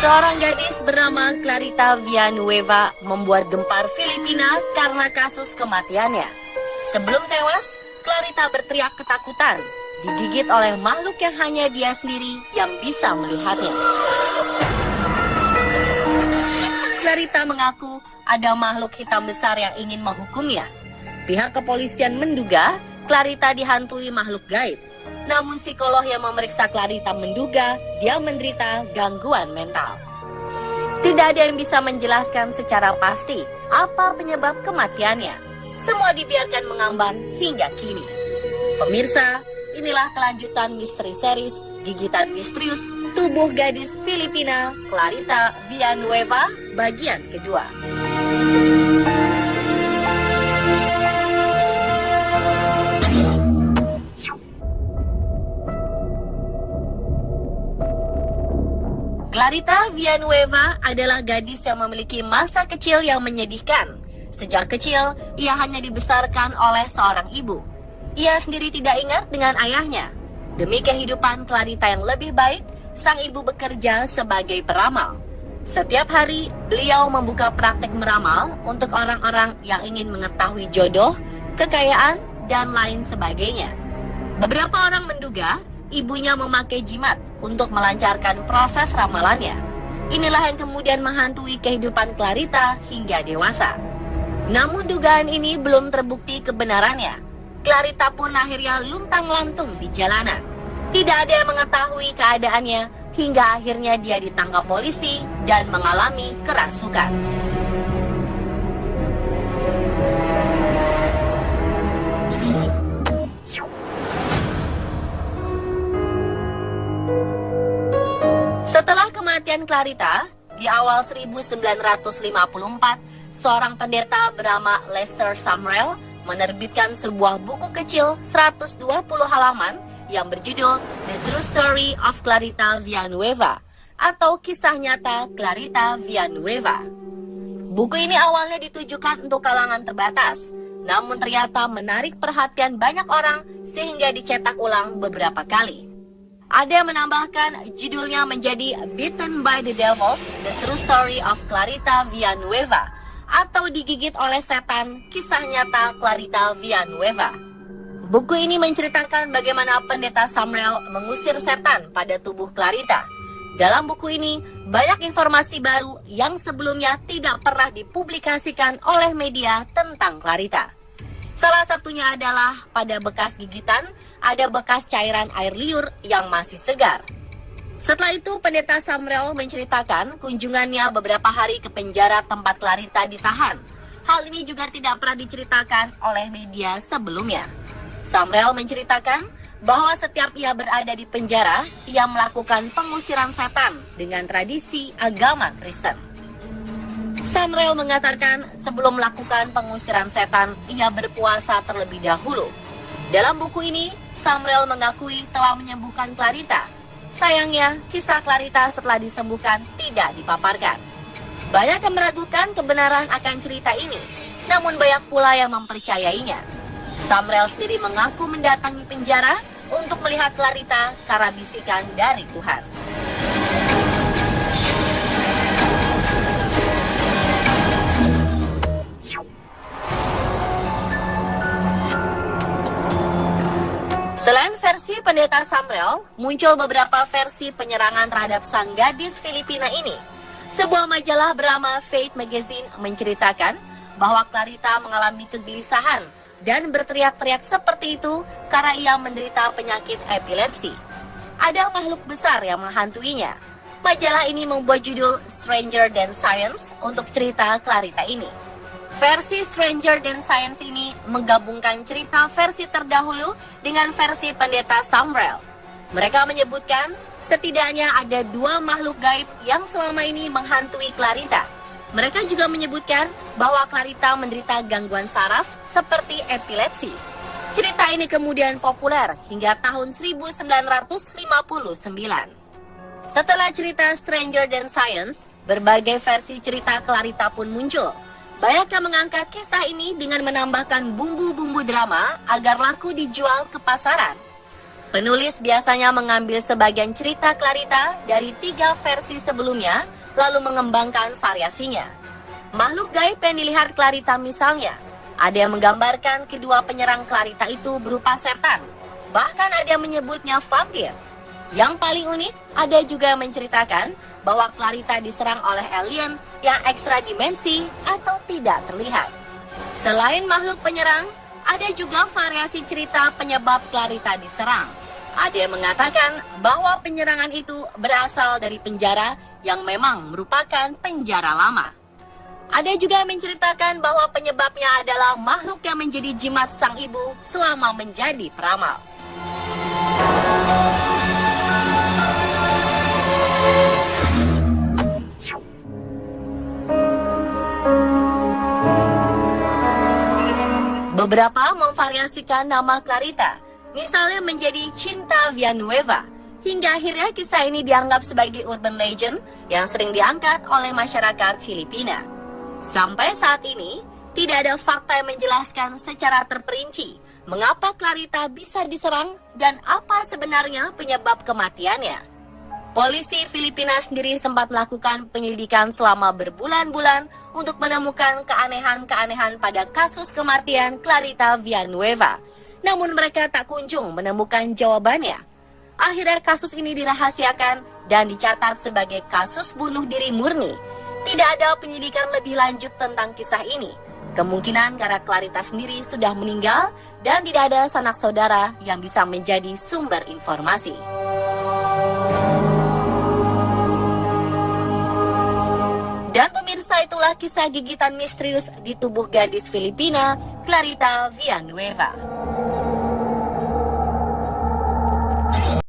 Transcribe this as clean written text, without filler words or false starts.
Seorang gadis bernama Clarita Villanueva membuat gempar Filipina karena kasus kematiannya. Sebelum tewas, Clarita berteriak ketakutan, digigit oleh makhluk yang hanya dia sendiri yang bisa melihatnya. Clarita mengaku ada makhluk hitam besar yang ingin menghukumnya. Pihak kepolisian menduga Clarita dihantui makhluk gaib. Namun psikolog yang memeriksa Clarita menduga dia menderita gangguan mental. Tidak ada yang bisa menjelaskan secara pasti apa penyebab kematiannya. Semua dibiarkan mengambang hingga kini. Pemirsa, inilah kelanjutan misteri series Gigitan Misterius Tubuh Gadis Filipina Clarita Villanueva bagian kedua. Clarita Villanueva adalah gadis yang memiliki masa kecil yang menyedihkan. Sejak kecil, ia hanya dibesarkan oleh seorang ibu. Ia sendiri tidak ingat dengan ayahnya. Demi kehidupan Clarita yang lebih baik, sang ibu bekerja sebagai peramal. Setiap hari, beliau membuka praktek meramal untuk orang-orang yang ingin mengetahui jodoh, kekayaan, dan lain sebagainya. Beberapa orang menduga ibunya memakai jimat untuk melancarkan proses ramalannya. Inilah yang kemudian menghantui kehidupan Clarita hingga dewasa. Namun dugaan ini belum terbukti kebenarannya. Clarita pun akhirnya luntang-lantung di jalanan. Tidak ada yang mengetahui keadaannya hingga akhirnya dia ditangkap polisi dan mengalami kerasukan. Setelah kematian Clarita, di awal 1954, seorang pendeta bernama Lester Sumrall menerbitkan sebuah buku kecil 120 halaman yang berjudul The True Story of Clarita Villanueva atau Kisah Nyata Clarita Villanueva. Buku ini awalnya ditujukan untuk kalangan terbatas, namun ternyata menarik perhatian banyak orang sehingga dicetak ulang beberapa kali. Ada yang menambahkan judulnya menjadi Bitten by the Devils, The True Story of Clarita Villanueva atau Digigit oleh Setan, Kisah Nyata Clarita Villanueva. Buku ini menceritakan bagaimana pendeta Sumrall mengusir setan pada tubuh Clarita. Dalam buku ini, banyak informasi baru yang sebelumnya tidak pernah dipublikasikan oleh media tentang Clarita. Salah satunya adalah pada bekas gigitan, ada bekas cairan air liur yang masih segar. Setelah itu, pendeta Sumrall menceritakan kunjungannya beberapa hari ke penjara tempat Clarita ditahan. Hal ini juga tidak pernah diceritakan oleh media sebelumnya. Sumrall menceritakan bahwa setiap ia berada di penjara, ia melakukan pengusiran setan dengan tradisi agama Kristen. Sumrall mengatakan sebelum melakukan pengusiran setan, ia berpuasa terlebih dahulu. Dalam buku ini, Sumrall mengakui telah menyembuhkan Clarita. Sayangnya, kisah Clarita setelah disembuhkan tidak dipaparkan. Banyak yang meragukan kebenaran akan cerita ini, namun banyak pula yang mempercayainya. Sumrall sendiri mengaku mendatangi penjara untuk melihat Clarita karena bisikan dari Tuhan. Selain versi pendeta Sumrall, muncul beberapa versi penyerangan terhadap sang gadis Filipina ini. Sebuah majalah bernama Fate Magazine menceritakan bahwa Clarita mengalami kegelisahan dan berteriak-teriak seperti itu karena ia menderita penyakit epilepsi. Ada makhluk besar yang menghantuinya. Majalah ini membuat judul Stranger Than Science untuk cerita Clarita ini. Versi Stranger Than Science ini menggabungkan cerita versi terdahulu dengan versi pendeta Sumrall. Mereka menyebutkan setidaknya ada 2 makhluk gaib yang selama ini menghantui Clarita. Mereka juga menyebutkan bahwa Clarita menderita gangguan saraf seperti epilepsi. Cerita ini kemudian populer hingga tahun 1959. Setelah cerita Stranger Than Science, berbagai versi cerita Clarita pun muncul. Banyak yang mengangkat kisah ini dengan menambahkan bumbu-bumbu drama agar laku dijual ke pasaran. Penulis biasanya mengambil sebagian cerita Clarita dari 3 versi sebelumnya lalu mengembangkan variasinya. Makhluk gaib yang dilihat Clarita misalnya, ada yang menggambarkan kedua penyerang Clarita itu berupa setan, bahkan ada yang menyebutnya vampir. Yang paling unik, ada juga yang menceritakan bahwa Clarita diserang oleh alien yang ekstra dimensi atau tidak terlihat. Selain makhluk penyerang, ada juga variasi cerita penyebab Clarita diserang. Ada yang mengatakan bahwa penyerangan itu berasal dari penjara yang memang merupakan penjara lama. Ada juga yang menceritakan bahwa penyebabnya adalah makhluk yang menjadi jimat sang ibu selama menjadi peramal. Beberapa memvariasikan nama Clarita, misalnya menjadi Cinta Villanueva, hingga akhirnya kisah ini dianggap sebagai urban legend yang sering diangkat oleh masyarakat Filipina. Sampai saat ini, tidak ada fakta yang menjelaskan secara terperinci mengapa Clarita bisa diserang dan apa sebenarnya penyebab kematiannya. Polisi Filipina sendiri sempat melakukan penyelidikan selama berbulan-bulan untuk menemukan keanehan-keanehan pada kasus kematian Clarita Villanueva. Namun mereka tak kunjung menemukan jawabannya. Akhirnya kasus ini dirahasiakan dan dicatat sebagai kasus bunuh diri murni. Tidak ada penyidikan lebih lanjut tentang kisah ini. Kemungkinan karena Clarita sendiri sudah meninggal dan tidak ada sanak saudara yang bisa menjadi sumber informasi. Dan pemirsa, itulah kisah gigitan misterius di tubuh gadis Filipina, Clarita Villanueva.